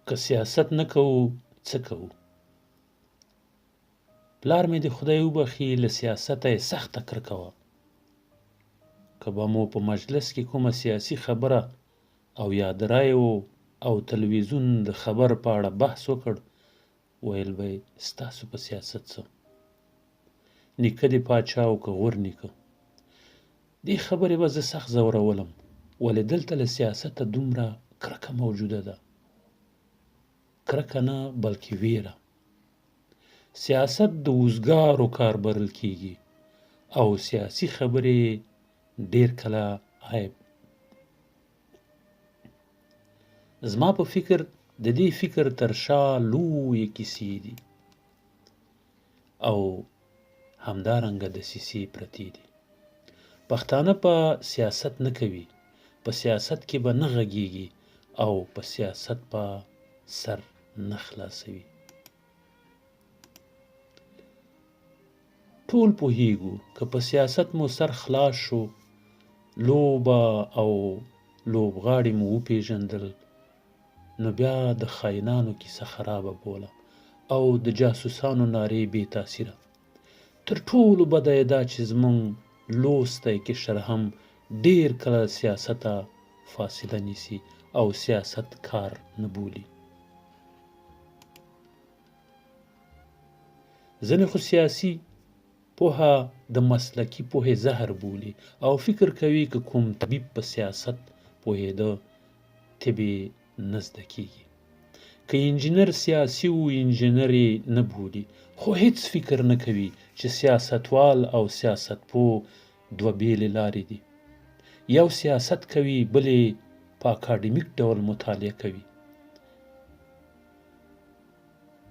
که سیاست نه کوو څه کوو؟ پلار مې د خدای وبخي له سیاسته یې سخته کرکه وه. که به مو په مجلس کې کومه سیاسي خبره او یا د رایو او تلویزیون د خبر په اړه بحث وکړ، ویل به یې ستاسو په سیاست څه؟ نیکه دې پاچا او که غور نیکه. دې خبرې به زه سخت ځورولم، ولې دلته له سیاسته دومره کرکه موجوده ده. کرکه نه بلکې ویره. سیاست د وزګارو کار بلل کیږي او سیاسي خبرې ډیر کله عیب. زما په فکر د دې فکر تر شا لویې کیسې دي او همدارنګه دسیسې پرتې دي. پښتانه په سیاست نه کوي، په سیاست کې به نه غږیږي او په سیاست به سر نه خلاصوي. ټول پوهیږو که په سیاست مو سر خلاص شو، لوبه او لوبغاړي مو وپېژندل، نو بیا د خاینانو کیسه خرابه بوله او د جاسوسانو نارې بې تاثیره. تر ټولو بده یې دا چې زموږ لوستی کشر هم ډیر کله سیاسته فاصله نیسي او سیاست کار نه بولي. ځینې خو سیاسي پوهه د مسلکي پوهې زهر بولي او فکر کوي که کوم طبیب په سیاست پوهېده طبې نه زده کیږي. که انجینر سیاسي و انجینر یې نه بولي، خو هیڅ فکر نه کوي چې سیاستوال او سیاستپوه دوه بېلې لارې دي. یو سیاست کوي، بل یې په اکاډمیک ډول مطالعه کوي.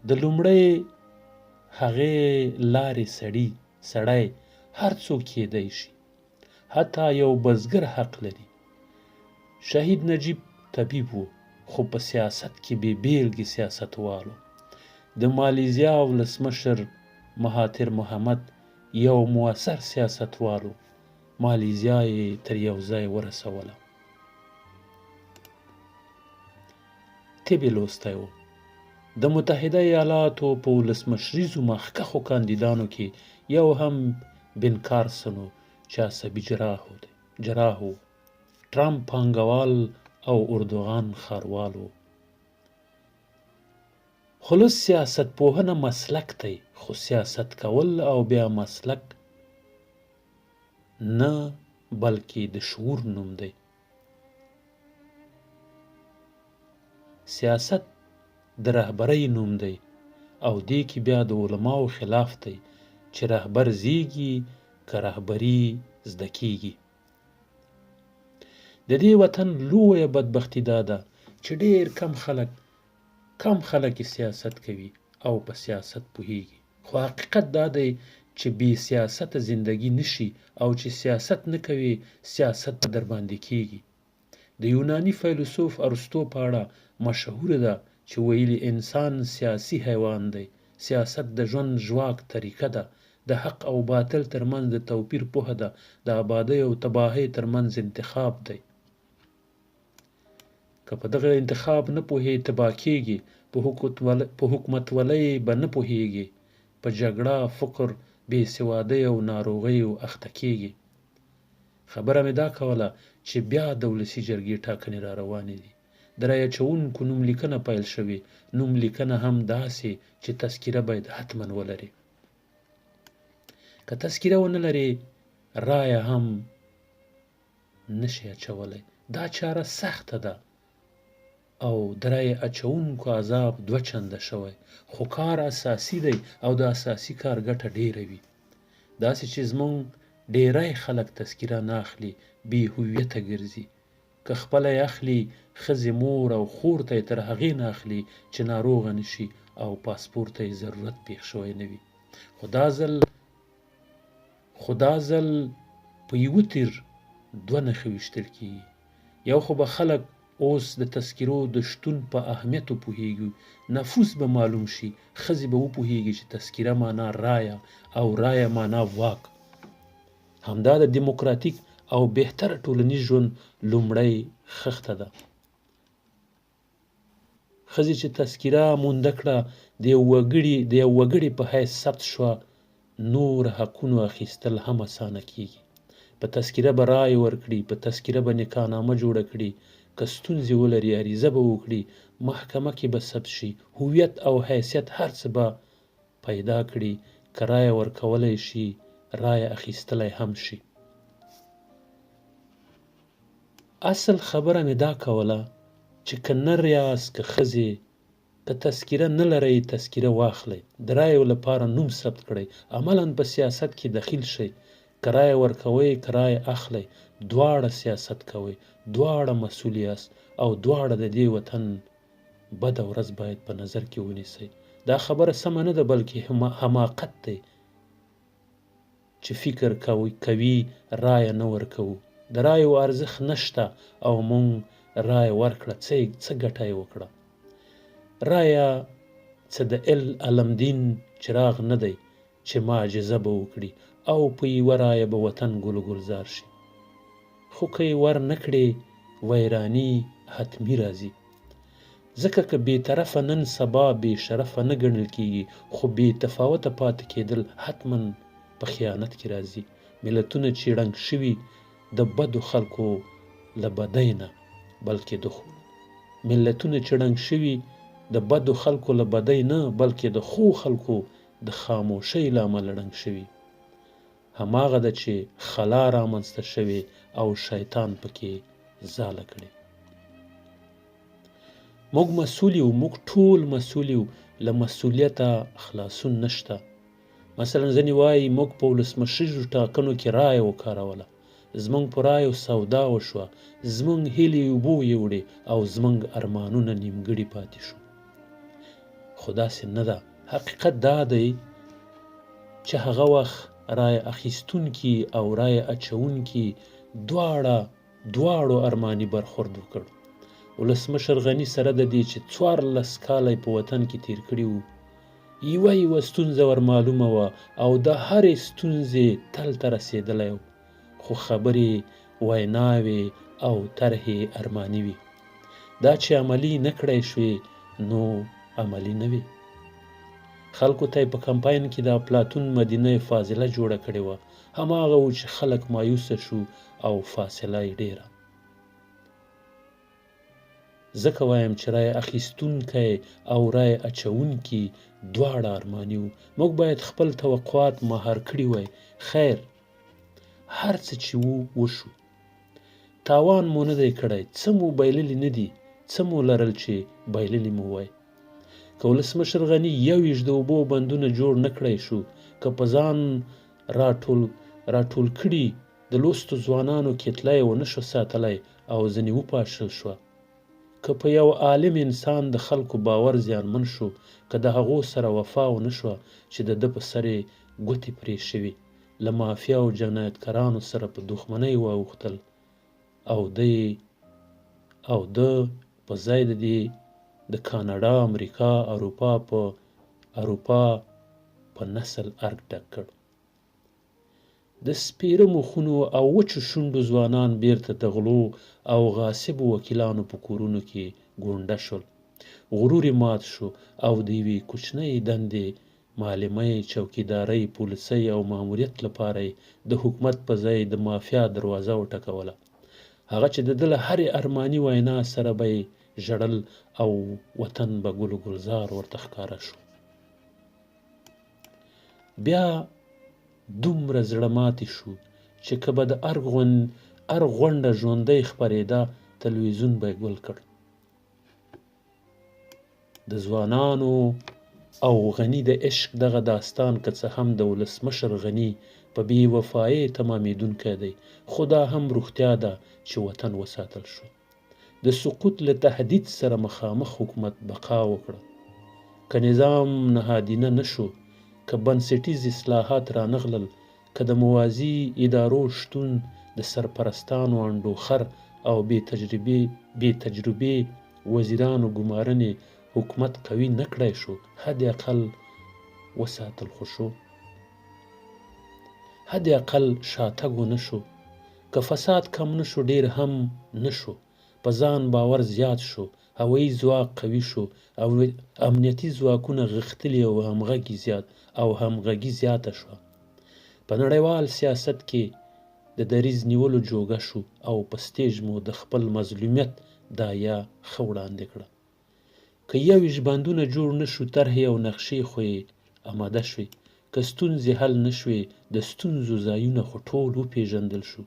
د لومړۍ هغې لارې سړی هر څوک کیدی شي، حتی یو بزګر حق لري. شهید نجیب طبیب و، خو په سیاست کې بې بیلګې سیاستوالو. د مالیزیا ولسمشر مهاتیر محمد یو مؤثر سیاستوالو. مالیزیا یې تر یو ځای ورسوله. طبې لوستی و. د متحده ایالاتو په ولسمشریزو مخکښو کاندیدانو کې یو هم بن کارسن و چې عصبي جراح و. ټرمپ پانګوال او اردوغان ښاروال و. خلص سیاست پوهنه مسلک دی، خو سیاست کول او بیا مسلک نه بلکې د شعور نوم دی. سیاست د رهبرۍ نوم دی او دې کې بیا د علماو خلاف دی چې رهبر زیږي که رهبري زده کیږي. د دې وطن لویه بدبختي دا ده چې ډیر کم خلک سیاست کوي او په سیاست پوهیږي. خو حقیقت دا دی چې بې سیاسته زندگی نشي او چې سیاست نه کوي سیاست در باندې کیږي. د یونانی فیلسوف ارسطو په اړه مشهوره ده چې ویلي انسان سیاسي حیوان دی. سیاست د ژوند ژواک طریقه ده، د حق او باطل ترمنځ د توپیر پوهه ده، د آبادۍ او تباهۍ ترمنځ انتخاب دی. که په دغه انتخاب نه پوهې تباه کیږي، په حکومتولۍ به نه پوهیږي، په جګړه، فقر، بې سوادۍ او ناروغیو اخته کیږي. خبره مې دا کوله چې بیا د ولسي جرګې ټاکنې را روانې دي. د رایه اچوونکو نوملیکنه پیل شوې. نوملیکنه هم داسې چې تذکیره باید حتما ولري. که تذکیره ونه لري رایه هم نشي اچولی. دا چاره سخته ده او د رایه اچوونکو عذاب دوه چنده شوی، خو کار اساسي دی او د اساسي کار ګټه ډیره وي. داسې چې زمونږ ډیری خلک تذکیره نه اخلي، بې هویته ګرځي. که خپله یې اخلي، ښځې مور او خور ته یې تر هغې نه اخلي چې ناروغه نشي او پاسپورت ته یې ضرورت پېښ شوی نه وي. خو دا ځل په یوه تیر دوه نښې ویشتل کېږي. یو خو به خلک اوس د تذکیرو د شتون په اهمیت وپوهیږي، نفوس به معلوم شي، ښځې به وپوهیږي چې تذکیره معنا رایه او رایه معنا واک. همدا د دیموکراتیک او بهتر ټولنیز ژوند لومړی خښته ده. ښځې چې تذکره مونده کړه د یو وګړي په حیث ثبت شوه نور حقونو اخیستل هم اسانه کیږي. په تذکره به رایې ورکړي، په تذکره به نکاحنامه جوړه کړي، که ستونزې ولري عریضه به وکړي، محکمه کې به ثبت شي، هویت او حیثیت هر څه به پیدا کړي، که رایه ورکولی شي رایه اخیستلی هم شي. اصل خبره مې دا کوله چې که نر یاست که ښځې، که تذکره نه لرئ تذکره واخلئ، د رایو لپاره نوم ثبت کړئ، عملاً په سیاست کې دخیل شئ. که رایه ورکوئ که رایه اخلئ، دواړه سیاست کوئ، دواړه مسؤل یاست او دواړه د دې وطن بده ورځ باید په نظر کې ونیسئ. دا خبره سمه نه ده بلکې حماقت دی چې فکر کوي رایه نه ورکوو. د رایو ارزښت نشته او مونږ رایه ورکړه، څه ګټه یې وکړه؟ رایه څه د علمدین چراغ نه دی چې معجزه به وکړي او په یوه رایه به وطن ګل ګلزار شي. خو که یې ور نه کړې ویراني حتمي راځي. ځکه که بې طرفه نن سبا بې شرفه نه ګڼل کیږي، خو بې تفاوته پاتې کېدل حتما په خیانت کې راځي. ملتونه چې ړنګ شوي د بدو خلکو له بدۍ نه بلکې د بدو خلکو له بدۍ نه بلکې د ښو خلکو د خاموشۍ له امله ړنګ شوي. هماغه ده چې خلا رامنځته شوې او شیطان پکې ځاله کړې. موږ مسؤل یو، موږ ټول مسؤل یو، له مسؤلیته خلاصون نشته. مثلا ځینې وایي موږ په ولسمشریزو ټاکنو کې رایه وکاروله، زموږ په رایو سودا وشوه، زموږ هیلې اوبو یوړې او زموږ ارمانونه نیمګړي پاتې شو. خو داسې نه ده. حقیقت دا دی چې هغه وخت رایه اخیستونکي او رایه اچونکي دواړو ارماني برخورد وکړ. ولسمشر غني سره د دې چې 14 کاله په وطن کې تیر کړي وو، یوه ستونزه ور معلومه وه او د هرې ستونزې تل ته رسېدلی و، خو خبرې، ویناوې او طرحې ارماني وي. دا چې عملي نه کړی شوې نو عملي نه وي. خلکو ته یې په کمپاین کې د افلاطون مدینه فاضله جوړه کړې وه. هماغه و چې خلک مایوسه شو او فاصله یې ډېره. ځکه وایم چې رایه اخیستونکی او رایه اچونکي دواړه ارماني وو. موږ باید خپل توقعات مهار کړي وای. خیر، هر څه چې وشو، تاوان مو نه دی کړی، څه مو بایللي نه دي، څه مو لرل چې بایللي مو وای. که ولسمشر غني 21 د اوبو بندونه جوړ نه کړی شو، که په ځان راټول کړي د لوستو ځوانانو کتله یې ونه شو ساتلی او ځینې وپاشل شوه، که په یو عالم انسان د خلکو باور زیانمن شو، که د هغو سره وفا ونه شوه چې د ده په سر یې ګوتې پرې شوي، له مافیا او جنایتکارانو سره په دښمنۍ واوښتل او ده په ځای د دې د کاناډا، امریکا، اروپا په نسل ارګ ډک کړ. د سپېره مخونو او وچو شونډو ځوانان بیرته د غلو او غاصبو وکیلانو په کورونو کې ګونډه شول. غرور یې مات شو او د یوې کوچنۍ دندې، معلمۍ، چوکیدارۍ، پولیسۍ او ماموریت لپاره یې د حکومت په ځای د مافیا دروازه وټکوله. هغه چې د ده له هرې ارماني وینا سره به یې ژړل او وطن به ګل و ګلزار ورته ښکاره شو. بیا دومره زړه ماتې شو چې که به د ارګ غونډه ژوندۍ خپرېده تلویزیون به یې ګل کړ. د ځوانانو او غني د عشق دغه داستان که څه هم د ولسمشر غني په بې وفایۍ تمامېدونکی دی، خو دا هم رښتیا ده چې وطن وساتل شو. د سقوط له تهدید سره مخامخ حکومت بقا وکړه. که نظام نهادینه نه شو، که بنسټیز اصلاحات رانغلل، که د موازي ادارو شتون د سرپرستانو انډوخر او بې تجربې وزیرانو ګمارنې حکومت قوي نه کړی شو، حد اقل وساتل خو شو. حد اقل شاتګ ونه شو. که فساد کم نه شو ډېر هم نه شو. په ځان باور زیات شو هوایي ځواک قوي شو او امنیتي ځواکونه غښتلي او همغږي زیاته شوه. په نړیوال سیاست کې د دریځ نیولو جوګه شو او په سټیج مو د خپل مظلومیت داعیه ښه وړاندې کړه. که 21 بندونه جوړ نه شو، طرحې او نقشې خو یې آماده شوې. که ستونزې حل نه شوې، د ستونزو ځایونه خو ټول وپېژندل شو.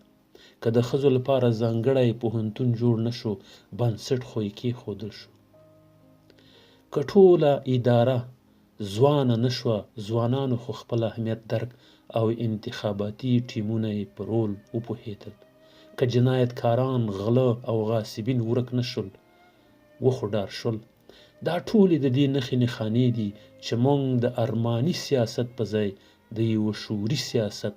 که د ښځو لپاره ځانګړی پوهنتون جوړ نه شو، بنسټ خو یې کېښودل شو. که ټوله اداره ځوانه نه شوه، ځوانانو خو خپل اهمیت درک او انتخاباتي ټیمونه یې په رول وپوهېدل. که جنایتکاران، غله او غاصبین ورک نه شول، وخوډار شول. دا ټولې د دې نښې نښانې دي چې موږ د ارماني سیاست په ځای د یوه شعوري سیاست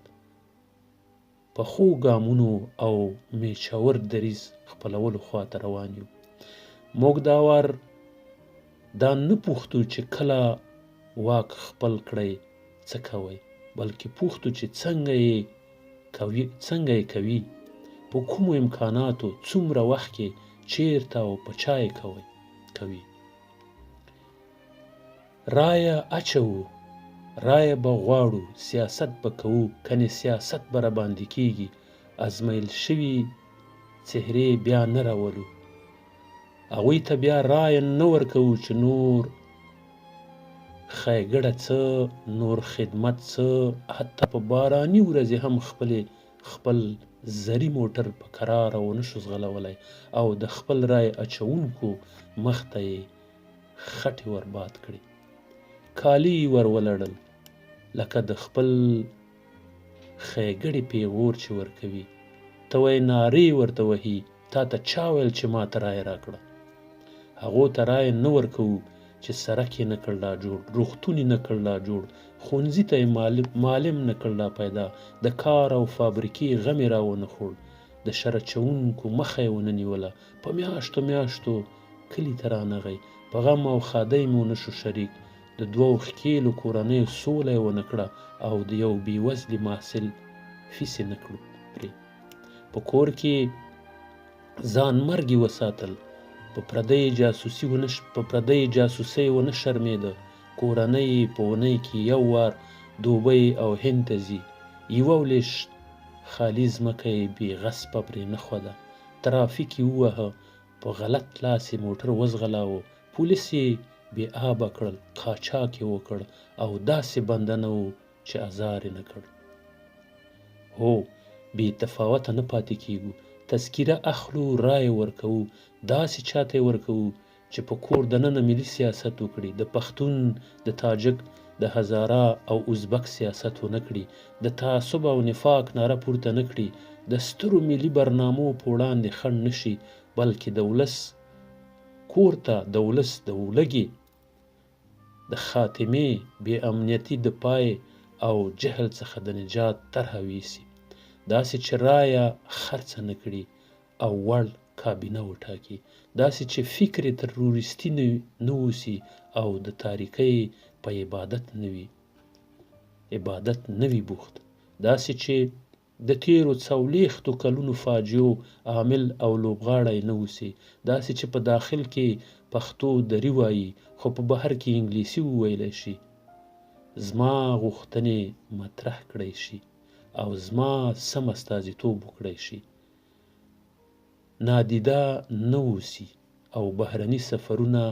په ښو ګامونو او میچور دریځ خپلولو خواته روان یو. موږ دا وار دا نه پوښتو چې کله واک خپل کړئ څه کوئ، بلکې پوښتو چې څنګه یې کوي، په کومو امکاناتو، څومره وخت کې، چیرته او په چا یې کوي. رایه اچوو، رایه به غواړو، سیاست به کوو، کنې سیاست به راباندې کېږي. ازمایل شوي څهرې بیا نه راولو. هغوی ته بیا رایه نه ورکوو چې نور ښېګړه څه، نور خدمت څه. حتی په باراني ورځې هم خپل زري موټر په کراره ونه شو ځغلولی او د خپل رایې اچوونکو مخ ته یې خټې ورباد کړې. کالي یې ورولړل لکه د خپل ښېګړې پیغور چې ورکوي. ته وایې نارې ورته وهي، تا ته چا ویل چې ما ته رایه راکړه؟ هغو ته رایه نه ورکوو چې سړک یې نه کړ لا جوړ، روغتون یې نه کړ لا جوړ، ښوونځي ته یې معلم نه کړ لا پیدا، د کار او فابریکې غم یې راونه خوړ، د شر اچوونکو مخه یې ونه نیوله. په میاشتو میاشتو کلي ته رانغی، په غم او ښادۍ مو نه شو شریک. د 2 ښکېلو کورنیو سوله یې ونه کړه او د یو بېوزلي محصل فیس یې نه کړو پرې. په کور کې ځان مرګي وساتل، په پردۍ جاسوسۍ ونه شرمېده. کورنۍ په اونۍ کې 1 وار دوبۍ او هند ته ځي. یوه ولیشت خالي ځمکه یې بې غصبه پرې نه خوده. ترافیک یې ووهه، په غلط لاس یې موټر وځغلاوه، پولیس یې بې آبه کړل، قاچاق یې وکړ او داسې بندنه و چې ازار یې نه کړ. هو، بې تفاوته نه پاتې کېږو. تذکیره اخلو، رایه ورکوو، داسې چاته یې ورکوو چې په کور دننه ملي سیاست وکړي، د پښتون، د تاجک، د هزاره او ازبک سیاست ونه کړي، د تعصب او نفاق ناره پورته نه کړي، د سترو ملي برنامو په وړاندې خنډ نه شي، بلکې د ولس کور ته د ولس د ولږې د خاتمې، بې امنیتي د پای او جهل څخه د نجات طرحه ویسي. داسې چې رایه خرڅه نه کړي او وړ کابینه وټاکي. داسې چې فکر تروریستي نه اوسي او د تاریکۍ په عبادت نه وي بوخت. داسې چې د تیرو 40 کلونو فاجعو عامل او لوبغاړی نه اوسي. داسې چې په داخل کې پښتو دری وایي خو په بهر کې انګلیسي وویلی شي. زما غوښتنې مطرح کړی شي او زما سم استازیتوب وکړی شي. نادیده نه اوسي او بهرني سفرونه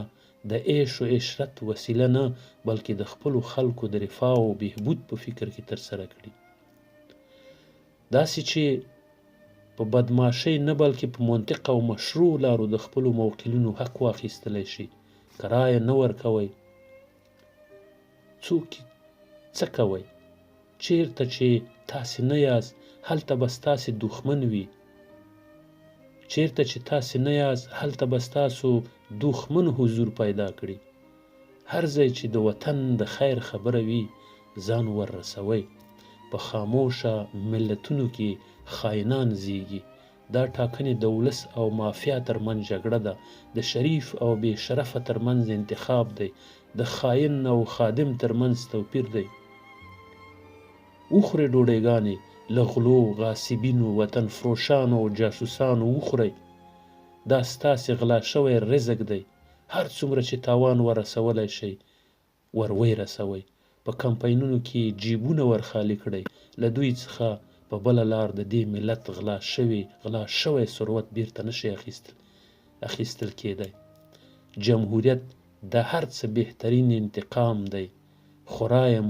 د عیش و عشرت وسیله نه، بلکې د خپلو خلکو د رفاه او بهبود په فکر کې ترسره کړي. داسې چې په بدماشۍ نه بلکې په منطق او مشروع لارو د خپلو موکلینو حق واخیستلی شي. که رایه نه ورکوئ، څوک څه کوئ؟ چیرته چې تاسې نه یاست هلته به ستاسې دښمن وي. چیرته چې تاسې نه یاست هلته به ستاسو دښمن حضور پیدا کړي. هر ځای چې د وطن د خیر خبره وي ځان وررسوئ. په خاموشه ملتونو کې خاینان زیږي. دا ټاکنې د ولس او مافیا ترمنځ جګړه ده. د شریف او بې شرفه ترمنځ انتخاب دی. د خاین او خادم ترمنځ توپیر دی. وخورئ ډوډۍ له غلو، غاصبینو، وطن فروشانو او جاسوسانو وخورئ. دا ستاسې غلا شوی رزق دی. هر څومره چې تاوان ورسولی شئ ور ویې رسوئ. په کمپاینونو کې جیبونه ور خالي کړئ. له دوی څخه په بله لار د دې ملت غلا شوی ثروت بیرته نشي اخیستل کېدی. جمهوریت د هر څه بهترین انتقام دی. خورایه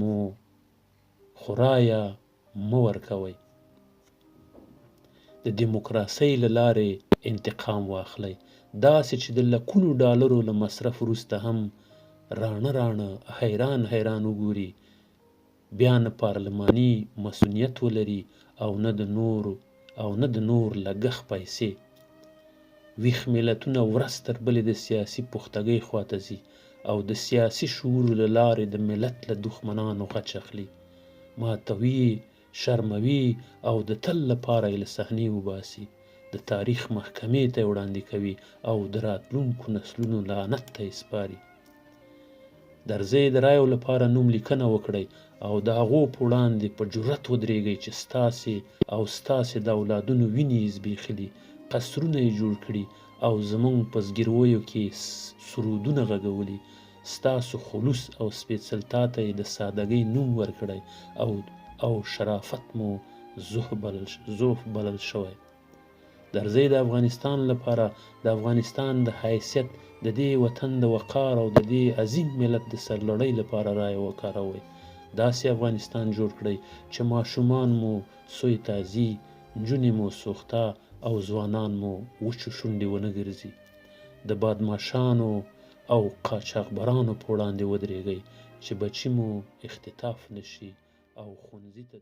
مه ورکوئ. د دیموکراسۍ له لارې انتقام واخلئ، داسې چې د لکونو ډالرو له مصرف وروسته هم راڼه حیران وګوري، بیا نه پارلماني مسؤلیت ولري او نه د نور لګښ پیسې. ویښ ملتونه ورځ تر بلې د سیاسي پختګۍ خواته ځي او د سیاسي شعور له لارې د ملت له دښمنانو غچ اخلي، ماتوي، شرموي او د تل لپاره یې له صحنې وباسي. د تاریخ محکمې ته یې وړاندې کوي او د راتلونکو نسلونو لعنت ته یې سپاري. درځئ د رایو لپاره نوم لیکنه وکړئ او د هغو په وړاندې په جرأت ودرېږئ چې ستاسې د اولادونو وینې یې زبېښلي، قصرونه یې جوړ کړي او زموږ په زګیرویو کې سرودونه غږولي. ستاسو خلوص او سپېڅلتا ته یې د سادګۍ نوم ورکړی او شرافت مو زوف بلل شوی. درځئ د افغانستان لپاره، د افغانستان د حیثیت، د دې وطن د وقار او د دې عظیم ملت د سرلوړۍ لپاره رایه وکاروئ. داسې افغانستان جوړ کړئ چې ماشومان مو سوی تازي، نجونې مو سوخته او ځوانان مو وچو شونډې ونه ګرځي. د بادماشانو او قاچاقبرانو په وړاندې ودرېږئ چې بچي مو اختطاف نشي او ښوونځي ته